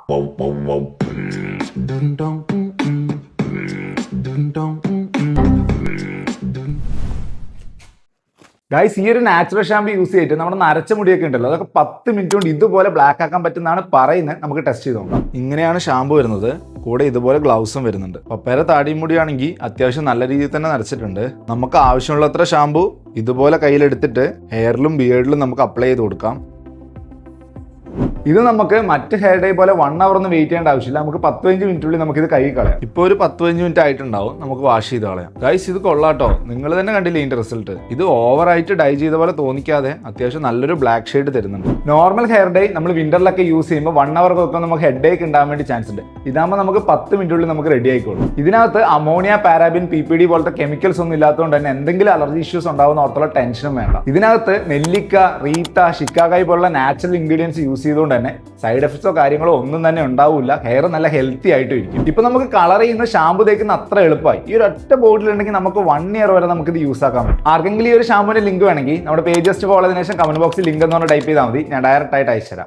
Guys, ഈ ഒരു natural shampoo use ചെയ്തിട്ട് നമ്മുടെ നരച്ച മുടിയൊക്കെ ഉണ്ടല്ലോ, അതൊക്കെ 10 മിനിറ്റ് കൊണ്ട് ഇതുപോലെ ബ്ലാക്ക് ആക്കാൻ പറ്റുന്നതാണ് പറയുന്നത്. നമുക്ക് ടെസ്റ്റ് ചെയ്ത് നോക്കാം. ഇങ്ങനെയാണ് ഷാമ്പു വരുന്നത്. കൂടെ ഇതുപോലെ ഗ്ലൗസും വരുന്നുണ്ട്. പപ്പേരെ താടിമുടിയാണെങ്കിൽ അത്യാവശ്യം നല്ല രീതിയിൽ തന്നെ നരച്ചിട്ടുണ്ട്. നമുക്ക് ആവശ്യമുള്ളത്ര ഷാമ്പു ഇതുപോലെ കയ്യിലെടുത്തിട്ട് ഹെയറിലും ബിയേർഡിലും നമുക്ക് അപ്ലൈ ചെയ്ത് കൊടുക്കാം. ഇത് നമുക്ക് മറ്റ് ഹെയർ ഡേ പോലെ 1 hour ഒന്നും വെയിറ്റ് ചെയ്യേണ്ട ആവശ്യമില്ല. നമുക്ക് 15 മിനിറ്റുള്ളിൽ നമുക്ക് ഇത് കഴുകി കളയാം. ഇപ്പോൾ ഒരു 15 മിനിറ്റ് ആയിട്ടുണ്ടാവും. നമുക്ക് വാഷ് ചെയ്ത് കളയാം. ഗൈസ്, ഇത് കൊള്ളാട്ടോ. നിങ്ങൾ തന്നെ കണ്ടില്ലേ ഇതിന്റെ റിസൾട്ട്. ഇത് ഓവറായിട്ട് ഡൈ ചെയ്ത പോലെ തോന്നിക്കാതെ അത്യാവശ്യം നല്ലൊരു ബ്ലാക്ക് ഷെയ്ഡ് തരുന്നുണ്ട്. നോർമൽ ഹെയർ ഡേ നമ്മൾ വിന്ററിലൊക്കെ യൂസ് ചെയ്യുമ്പോൾ 1 hour ഒക്കെ നമുക്ക് ഹെഡ് ഏക്ക് ഉണ്ടാകാൻ വേണ്ടി ചാൻസ് ഉണ്ട്. ഇതാകുമ്പോൾ നമുക്ക് 10 മിനിറ്റുള്ളിൽ നമുക്ക് റെഡി ആയിക്കോളും. ഇതിനകത്ത് അമോണിയ, പാരാബിൻ, PPD പോലത്തെ കെമിക്കൽസ് ഒന്നും ഇല്ലാത്തതുകൊണ്ട് തന്നെ എന്തെങ്കിലും അലർജി ഇഷ്യൂസ് ഉണ്ടാവുന്ന ഓർത്തുള്ള ടെൻഷനും വേണ്ട. ഇതിനകത്ത് നെല്ലിക്ക, റീത്ത, ഷിക്കാകായ് പോലുള്ള നാച്ചുറൽ ഇൻഗ്രീഡിയൻസ് യൂസ് ചെയ്തുകൊണ്ട് തന്നെ സൈഡ് എഫക്ട്സോ കാര്യങ്ങളോ ഒന്നും തന്നെ ഉണ്ടാവില്ല. ഹെയർ നല്ല ഹെൽത്തി ആയിട്ട് ഇരിക്കും. ഇപ്പൊ നമുക്ക് കളർ ചെയ്യുന്ന ഷാമ്പു തേക്കുന്ന അത്ര എളുപ്പമായി. ഈ ഒരു ഒറ്റ ബോട്ടിലുണ്ടെങ്കിൽ നമുക്ക് 1 year വരെ നമുക്ക് ഇത് യൂസ് ആക്കാൻ പറ്റും. ആർക്കെങ്കിലും ഈ ഒരു ഷാമ്പുവിന്റെ ലിങ്ക് വേണമെങ്കിൽ നമ്മുടെ പേജ് ജസ്റ്റ് ഫോളോ ചെയ്തതിനു ശേഷം കമന്റ് ബോക്സിൽ ലിങ്ക് എന്ന് പറഞ്ഞ് ടൈപ്പ് ചെയ്താൽ മതി. ഞാൻ ഡയറക്റ്റ് ആയിട്ട് അയച്ചുതരാം.